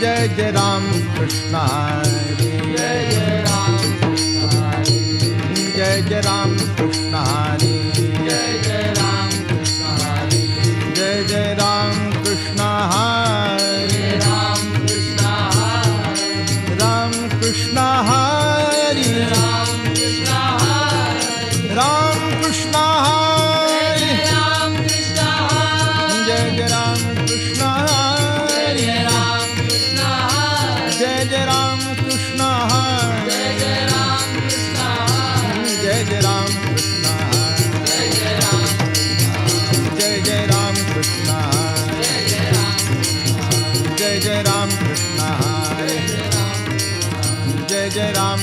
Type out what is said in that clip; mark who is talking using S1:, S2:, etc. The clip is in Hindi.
S1: जय जय राम कृष्ण हरे
S2: जय जय राम कृष्ण हरे
S1: जय जय राम कृष्ण हरे
S2: जय जय राम कृष्ण हरे
S1: जय जय राम कृष्ण हरे
S2: राम कृष्ण हरे
S1: राम कृष्ण हरे
S2: राम कृष्ण हरे
S1: राम कृष्ण हरे
S2: राम कृष्ण हरे
S1: जय जय राम कृष्ण हरे
S2: राम कृष्ण हरे
S1: जय जय राम कृष्ण हरे
S2: जय राम कृष्ण हरे
S1: जय जय राम कृष्ण हरे
S2: जय जय राम
S1: जय जय राम कृष्ण हरे जय जय राम कृष्ण हरे जय जय राम